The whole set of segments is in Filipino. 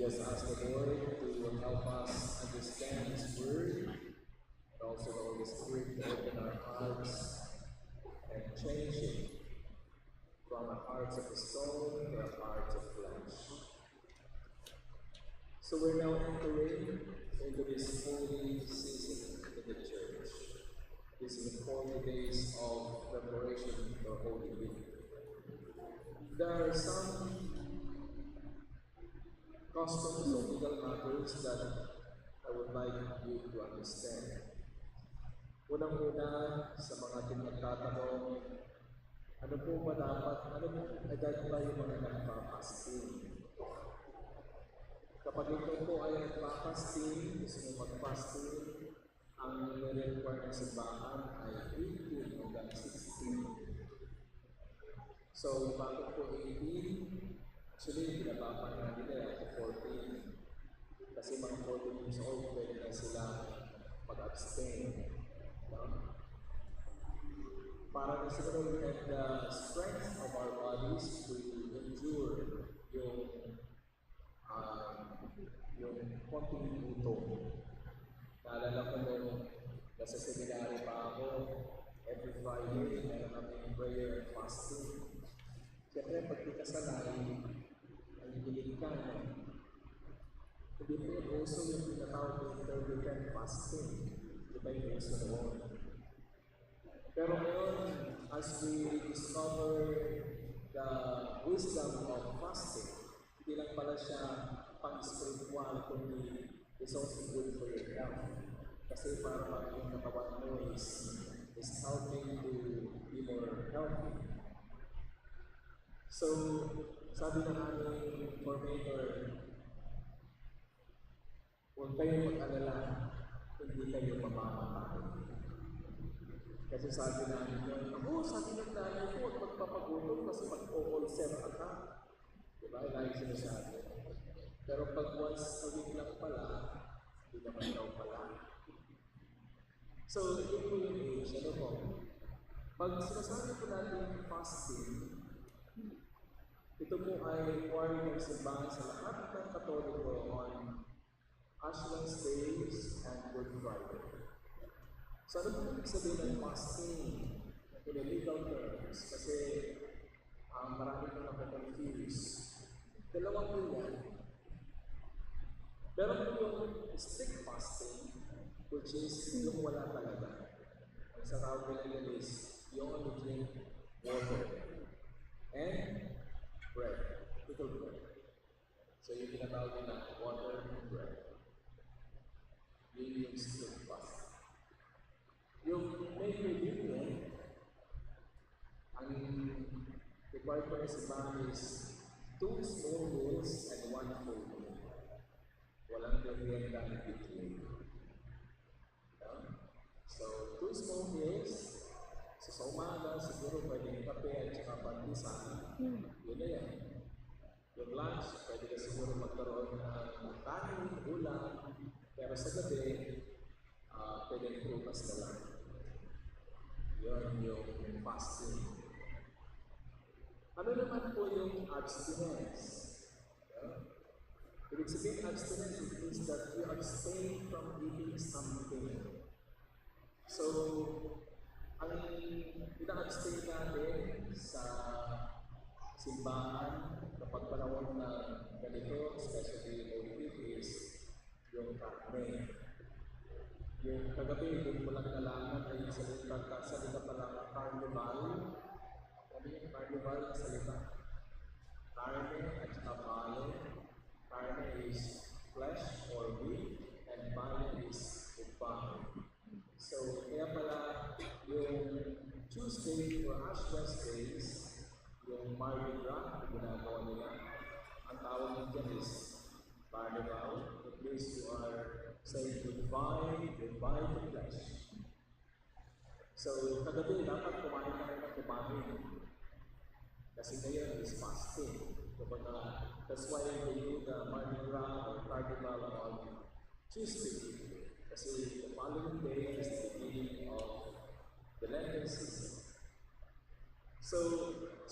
just ask the Lord to help us understand His Word, and also the Holy Spirit to open our hearts and change it from a heart of stone to a heart of flesh. So we're now entering into this holy season in the church. This is the 40 days of preparation for Holy Week. There are some customs or legal matters that I would like you to understand. Unang-una, sa mga ating nagtatanong, ano po ba dapat, ano po agad ba yung mga nagpapasting? Kapag ito po ay nagpapasting, gusto mo mag-fasting, ang nire-require ng simbahan ay 18 hanggang 16. So, bakit po 18? Actually, binabapan na nila ito 14. Kasi mga 14 years old, pwede na sila mag-abstain. Para na siguro we have the strength of our bodies to endure yung konting gutom. Naalala ko nung nasa seminary pa ako, every Friday, meron kami prayer and fasting. Siyempre, pag di ka sanay, ang hilig ka, hindi po yung uso yung pinatawag ng intermittent fasting. Di ba yung uso noon? Pero ngayon, as we discover the wisdom of fasting, hindi lang pala siya pang-spiritual, kundi it's also good for your health. Kasi para yung katawan mo is helping to be more healthy. So, sabi ng aming formator, huwag kayong mag-alala, hindi kayo mamamatay. Kasi sabi namin yun, sabi ng nanay ko, huwag magpapagutom kasi mag-o-ulcer ka. Diba? Lagi sinasabi. Pero pag once a week lang pala, hindi naman daw pala. So, yun po yung age. Ano po? Pag sinasabi po natin fasting, ito po ay required ng simbahan sa lahat ng Katoliko on Ash Wednesdays and Good Friday. So, ano po ibig sabihin ng fasting in a legal terms? Kasi marami po napakonfuse. Dalawa po yan. Meron po yung strict fasting, which is yung wala talaga. Ang sa tawag nila is you only drink water and bread, little bread. So yung tinatawag nila water and bread. Yun yung strict fasting. Yung may communion, ang required for sa simbahan is 2 small meals and 1 full meal. Walang merienda in between. So, 2 small meals. So, sa umaga, siguro pwedeng kape at saka pandesal. Yun na yan. Yung lunch, pwede ka siguro magkaroon ng kanin, ulam. Pero sa gabi, pwedeng prutas na lang. Yun yung fasting. Ano naman po yung abstinence? Ibig sabihin, abstinence means that you abstain from eating something. So, ang ina-abstain natin sa simbahan kapag panahon na ganito, especially Holy Week, is yung karne. Yung kagabi, yung walang nalaman ay salita pala carnival. Ano yung carnival na salita? Carne at saka bale. Carne is flesh or meat, and bale is upang. So, kaya pala yung Tuesday or Ash Wednesdays, yung Mardi Gras na ginagawa nila, ang tawag nito is carnival. It means you are saying goodbye to flesh. So, kagabi, dapat kumain ka rin ng kumain. Kasi ngayon is fasting. That's why they do the Mardi Gras or Carnival on Tuesday. Kasi the following day is the beginning of the Lenten season. So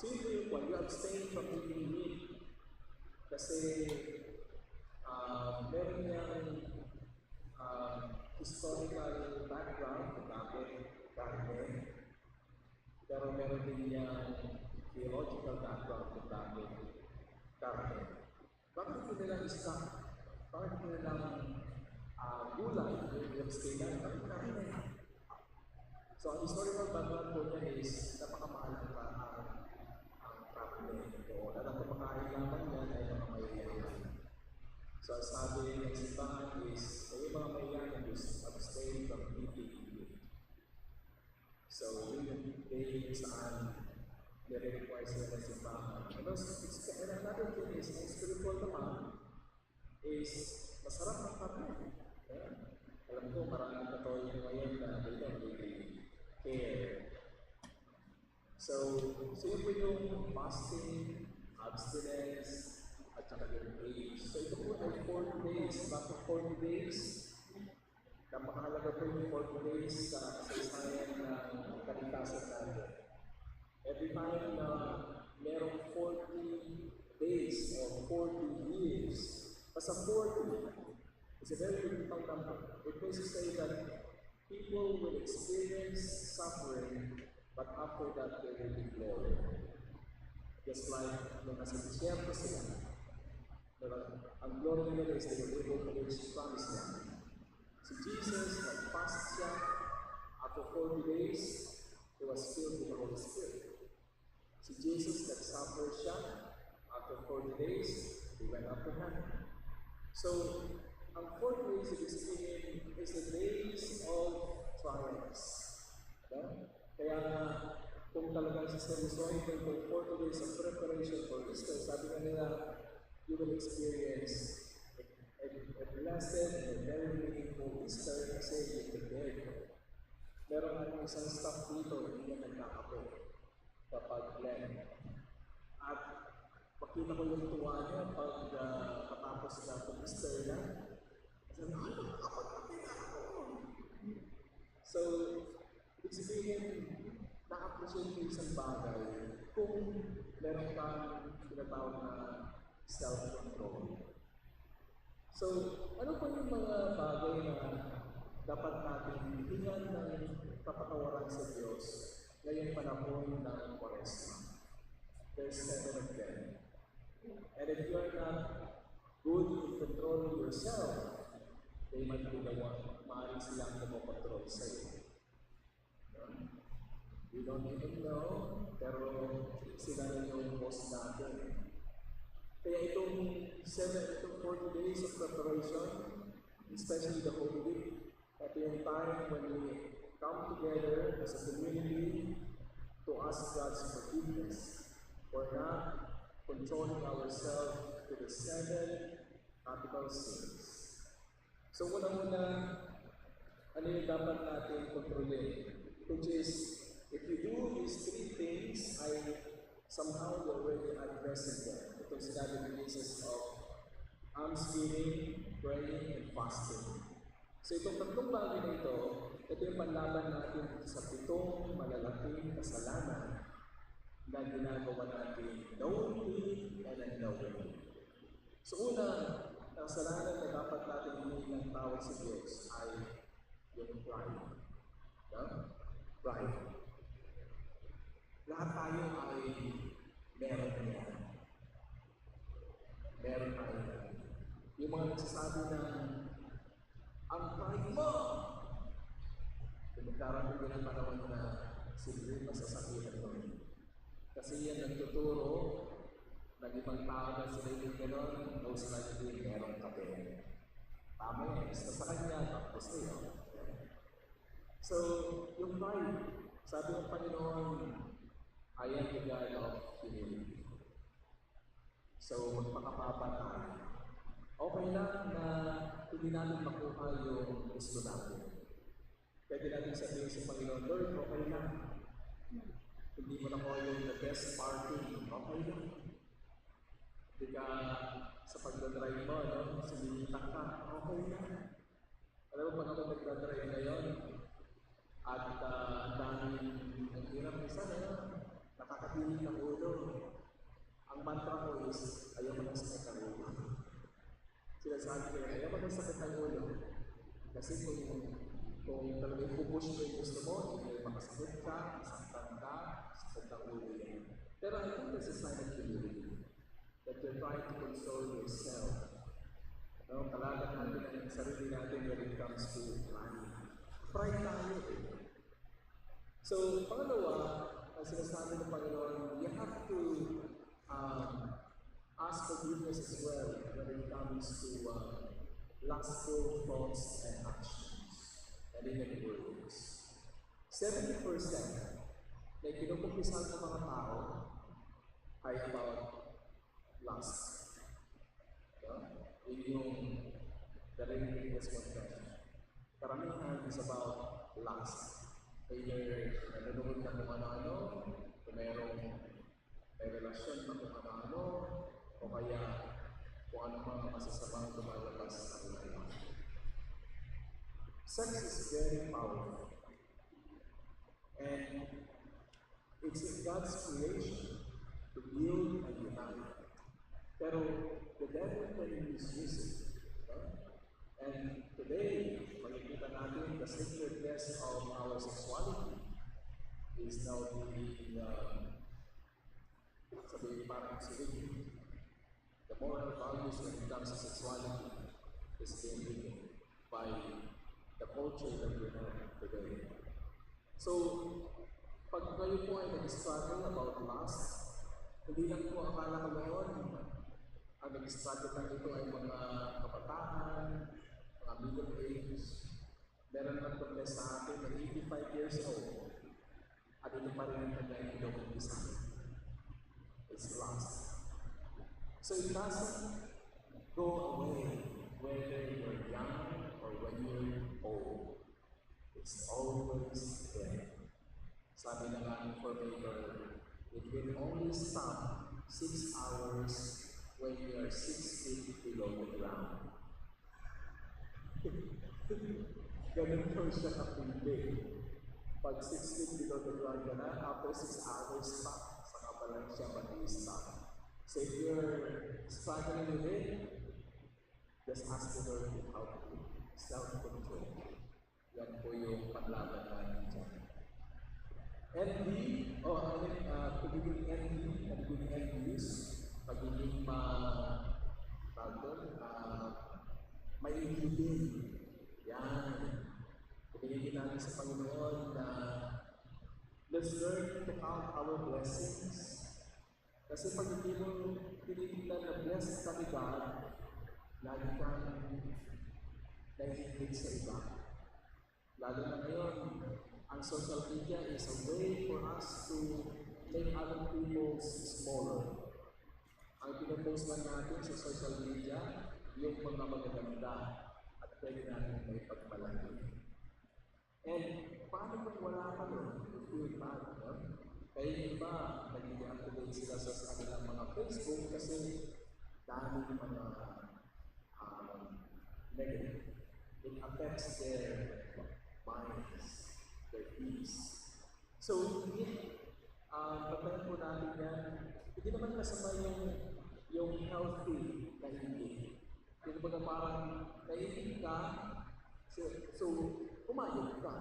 yun po yung one, you abstain from eating meat. Kasi meron din niyang theological background kung bakit karne. Bakit hindi nilang isda? Bakit hindi nilang gulay? Yung stay bakit karne? So, ang historical background po niya is napakamahal ang karne. O, na kumakain lamang yan ay mga mayayaman. So, ang sabi ng simbahan is, ay mga mayayaman is abstain from eating meat. So, yun yung day saan nire-require sila ng simbahan. And another thing is, ang spiritual naman is masarap ang karne. Alam ko, maraming katolik ngayon na they don't really care. So yun po yung fasting, abstinence, at saka yung age. So ito po ay 40 days. Bakit 40 days? Napakahalaga po yung 40 days sa kasaysayan ng kaligtasan natin. Every time na merong 40 days or 40 years, basta 40, it's a very difficult number. It means to say that people will experience suffering, but after that they will be glory. Just like nung nasa disyerto sila, ang glory nila is they were able to reach promised land. Si Jesus, nag-fast siya. After 40 days, he was filled with the Holy Spirit. Si Jesus, nag-suffer siya. After 40 days, he went up to heaven. So, ang 40 days of experience is the days of trials. Kaya kung talagang siseryosohin ko itong 40 days of preparation for Easter, sabi nga nila, you will experience a blessed and a very meaningful Easter kasi you're prepared. Meron akong isang staff dito, hindi na nagkakape kapag blend. At makita ko yung tuwa niya pag katapos na itong Easter na. Sabi, nakakapagkape na ako. So, ibig sabihin, na-appreciate yung isang bagay kung meron kang tinatawag na self-control. So, ano po yung mga bagay na dapat natin hihingan ng kapatawaran sa Diyos ngayong panahon ng Quaresma? There's 7 of them. And if you are not good in controlling yourself, they might be the one. Maaaring silang kumokontrol sa iyo. We don't even know, pero sila na yung boss natin. Kaya itong 40 days of preparation, especially the Holy Week, at yung time when we come together as a community to ask God's forgiveness for not controlling ourselves to the 7 capital sins. So una-una, ano yung dapat natin kontrolin? Which is, if you do these 3 things, somehow you're already addressing them. Itong sinabi ni Jesus of almsgiving, praying, and fasting. So itong tatlong bagay na ito yung panlaban natin sa 7 malalaking kasalanan na ginagawa natin knowingly and unknowingly. So una, ang kasalanan na dapat natin hingin ng tawag sa Diyos ay yung pride. Pride. Lahat tayo ay meron niya. Meron tayo. Yung mga nagsasabi na ang pride mo! Magkarating din ang panahon na silbi masasakitan mo. Kasi yan nagtuturo ng ibang tao na sila yung gano'n, most likely meron kape. Tama yan, basta sa kanya, tapos na yun. So, yung pride, sabi ng Panginoon, I am the God of humility. So, magpakapapa tayo. Okay lang na hindi natin makuha yung gusto natin. Pwede natin sabihin sa Panginoon, Lord, okay lang. Hindi mo nakuha yung the best party, okay lang. Hindi ka sa pagdadrive mo, sumilitan ka, okay lang. Alam mo, pag ako nagdadrive ngayon, at ang daming hirap isa na nakakapilit ng ulo. Ang mantra ko is, ayaw mo ng sakit ng ulo. Sinasabi ko, ayaw mo ng sakit ng ulo. Kasi kung talagang pupush mo yung gusto mo, hindi makasakit ka, masaktan ka, at nakuha yan. Pero I think that's a sign of humility, that you're trying to console yourself. No, kalaban natin ang sarili natin when it comes to money. Pride tayo eh. So, pangalawa, ang sinasabi ng Panginoon, you have to ask forgiveness as well when it comes to lustful thoughts and actions and even words. 70% na kinukumpisan ng mga tao ay about lust. Yun yung the readiness confession. Karamihan is about lust. Either nanonood ka kung ano-ano, kung may relasyon ka kung ano-ano, o kaya kung ano mga masasamang lumalabas sa buhay. Sex is very powerful. And it's in God's creation to build and unite. Pero the devil can misuse it. And today, makikita natin the sacredness of our sexuality is now being sabihin parang sabihin. The moral values when it comes to sexuality is being written by the culture that we have today. So, pag kayo po ay nag-struggle about lust, hindi lang po akala ko noon, ang nag-struggle lang ito ay mga kabataan, mga middle age. Meron lang confess sa akin na 85 years old, at ito pa rin ang kanyang ilong isa. It's lust. So it doesn't go away whether you're young or when you're old. It's always there. Sabi na lang informator, it will only stop 6 hours when you are 6 feet below the ground. Ganun po siya kapindi. Pag 6 feet below the ground ka na, after 6 hours pa, saka pa lang siya mag-i-stop. So if you're struggling with it, just ask the Lord to help you. Self-control. Yan po yung panlaban natin dyan. Envy, pagiging envy, pagiging envious, pagiging may ibigin. Yan. Pinigin natin sa Panginoon na let's learn to count our blessings. Kasi pag hindi mo tinitignan na blessed ka ni God, lagi kang nahihigit sa iba. Lalo na ngayon, ang social media is a way for us to make other people smaller. Ang pinapost lang natin sa social media, yung mga magaganda at pwede natin may pagpalaki. And paano kung wala ka nun? You feel bad, no? Kaya yung iba, nag-i-activate sila sa kanilang mga Facebook kasi dami yung mga negative. It affects their minds, their peace. So, pagkain po natin yan, hindi naman kasama yung healthy na hindi. Hindi ba na parang naiinip ka, so umayot ka.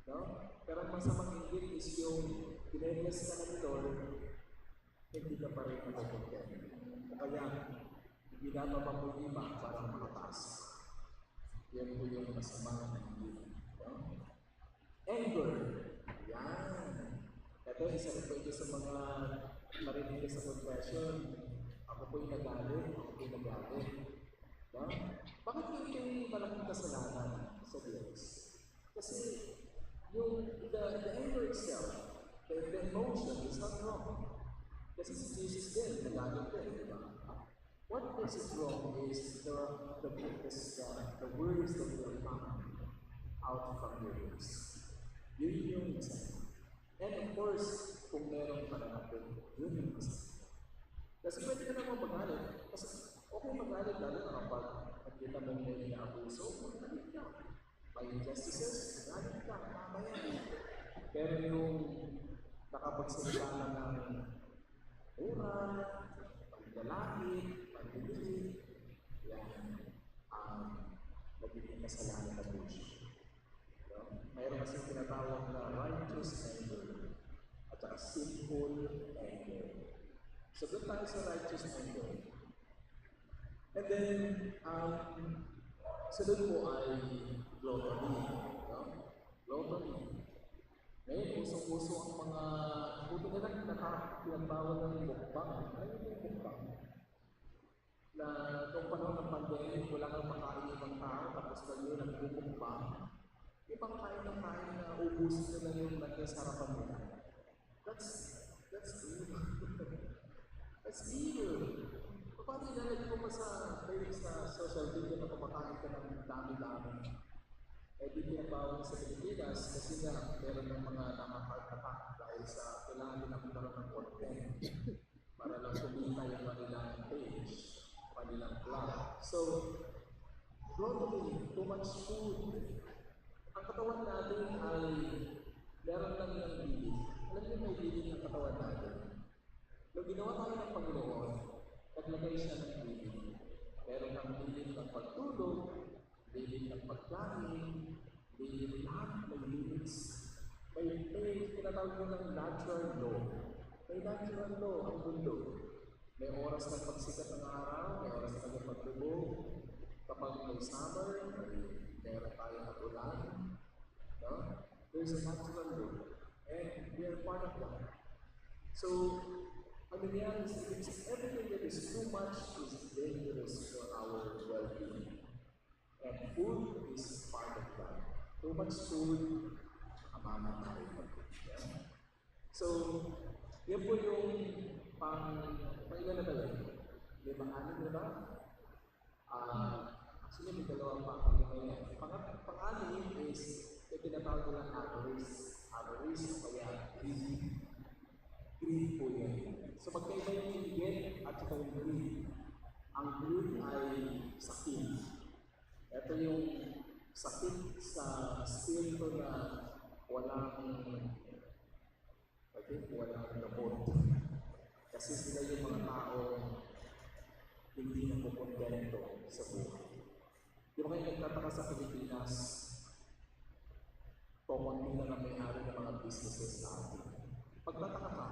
No? Pero ang masamang ingit is yung binebles ka ng Lord, hindi ka pa rin matagot. Kaya, ginababa mo yung iba para makataas. Yan po yung masamang ingit. No? Anger. Yan. Ito, isa rin po ito sa mga marinig sa confession. Ako po'y nagalit, ako po'y nagalit. No? Bakit yung malaking kasalanan sa Diyos? Kasi the anger itself, the emotion is not wrong. Kasi si Jesus din, nagalit din, di ba? What makes it wrong is the words that will come out from your lips. Yun yung isa. And of course, kung meron ka na natin, yun yung isa. Kasi pwede ka naman magalit. Kasi okay magalit, lalo na kapag nakita mo may inaabuso, magalit ka. May injustices, magalit ka, mamaya. Pero yung nakapagsalita na ng mura, paglalait, pagbibili, yan nagiging kasalanan na po siya. Mayroon kasi tinatawag na righteous anger at saka sinful anger. So doon tayo sa righteous anger. And then, sunod po ay gluttony. No? Gluttony. Ngayon, usong-uso ang mga, buto nila pinagbawal ng mukbang. Ano yung mukbang? Na noong panahon ng pandemic, wala kang makain ibang tao, tapos kayo nagmumukbang. Ibang kain ng kain na ubusin nila yung naging sa harapan nila. That's evil. That's evil. Paano ilalagay mo pa sa social media na kumakain ka ng dami-dami? Eh, di pinabawal sa Pilipinas kasi nga meron ng mga nakakatatak dahil sa kailangan nila magkaroon ng content para lang kumita yung kanilang page, kanilang vlog. So, globally, too much food. Ang katawan natin ay meron lang ng bilig. Alam niyo may bilig ng katawan natin. Nung ginawa tayo ng Panginoon, naglagay siya ng bilig. Meron ng bilig ng pagtulog, bilig ng pagkain, bilig lahat may limits. May tinatawag mo ng natural law. May natural law ang mundo. May oras ng pagsikat ng araw, may oras ng pagtulog. Kapag may summer, meron tayo ng ulan. No? There's a natural law. And we are part of that. So, ang nangyari is everything that is too much is dangerous for our well-being. And food is part of that. Too much food, amana tayo. So, yan po yung pang-ilan na ba yun? Lima, anim na ba? Actually, may dalawang pang-ilan. Pang-anim is yung tinatawag nilang avarice. Avarice, kaya greed. Greed po yan. So, magkaiba yung get at saka yung greed. Ang greed ay sakit. Ito yung sakit sa spirito na walang gamot. Kasi sila yung mga tao hindi na pupuntento sa buhay. Di ba kayo nagtataka sa Pilipinas, common nila na may-ari ng mga businesses natin. Pagtataka ka,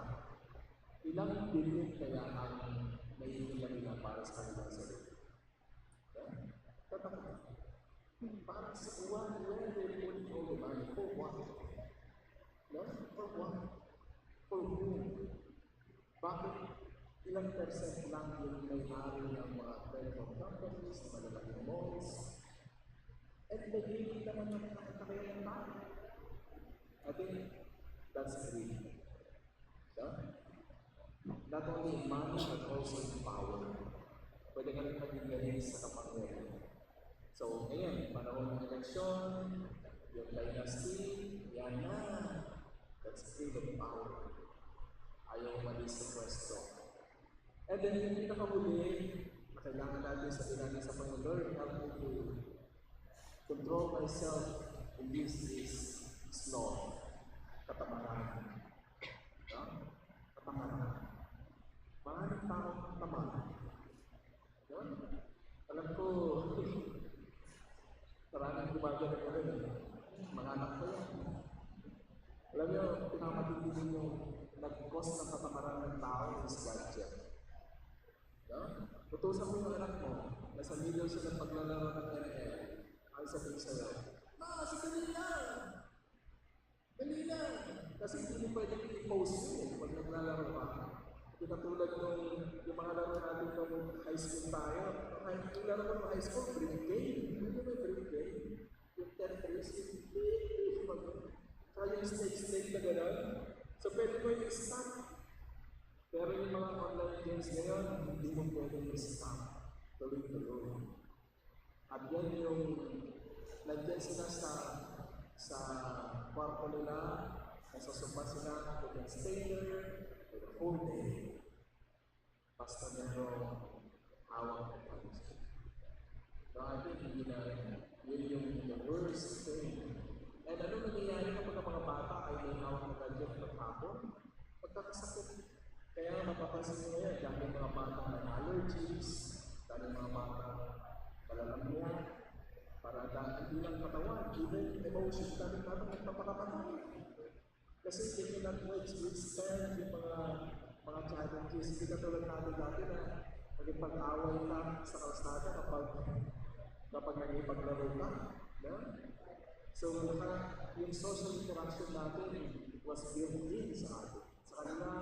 ilang billion kaya ang naiinila nila para sa kanilang sarili? Tataka ka. Para sa uwan, where they're putting all the money, for what? No? For what? For whom? Bakit ilang percent lang yung may-ari ng mga telecom companies, malalaking malls? At nagiging naman ng nakakaya ng tao. I think that's greed. No? Not only in money, but also in power. Pwede ka rin maging sa kapangyarihan. So, ngayon, panahon ng eleksyon, yung dynasty, yan na. That's greed of power. Ayaw malis sa pwesto. And then, yung pinakahuli, na kailangan natin sa natin sa Panginoon, help me to control myself in this is sloth. Katamaran. No? Katamaran. Maraming taong tamaran. Yun? Alam ko, maraming gumagana ka rin. Mga anak ko yan. Alam niyo, pinakamatindi yung nag-cause ng katamaran ng tao is gadget. No? Tutusan mo yung anak mo, nasa middle siya ng paglalaro ng NL, ay sabihin sa'yo, si kanina! Kanina! Kasi hindi mo pwedeng i-post mo pag naglalaro ka. Katulad nung yung mga laro natin nung high school tayo. Yung laro ko ng high school, brick game. Ano ba yung brick game? Yung Tetris, yung kaya yung snake na gano'n. So pwede mo yung stop. Pero yung mga online games ngayon, hindi mo pwede yung stop. Tuloy-tuloy. At yan yung nandiyan sila sa kwarto nila, nasa sopa sila, they can stay there for the whole day. Basta merong hawak ng pag-isip. So I think yun yung the worst thing. And ano nangyayari kapag ang mga bata ay may hawak ng gadget ng hapon? Pagkakasakit. Kaya mapapansin mo ngayon, dahil mga bata may allergies, dahil mga bata malalamya, para hindi lang katawan, even emotions, dahil bata nagpapakapatay. Kasi they cannot withstand yung mga challenges. Hindi ka tulad natin dati na nagpag-away ka sa kalsada kapag nagpaglaro ka. No? So, yung social interaction natin was built in sa atin. Sa kanila,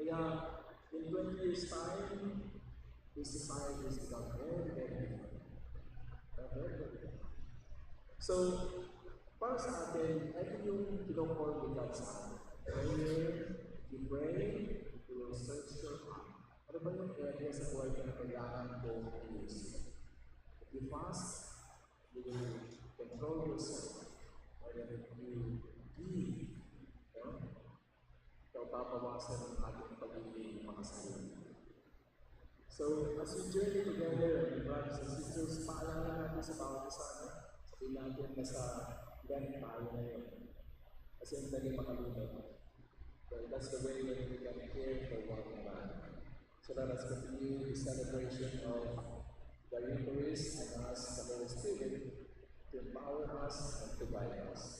kaya in 20 years time, this society is become very, very different. Very, very different. So, para sa atin, ito yung kinocall ni God sa atin. Prayer, you pray, you will search your heart. Ano ba yung area sa buhay ka na kailangan kong i-use? If you fast, you will control yourself. Or if you give, ikaw papawasan ang ating pagiging makasarili. So, as we journey together, brothers and sisters, paalala natin sa bawat isa, sabihin natin na sa event tayo ngayon. Kasi ang dali makalimot. So, that's the way that we can care for one another. So let us continue the celebration of the Eucharist and ask the Holy Spirit to empower us and to guide us.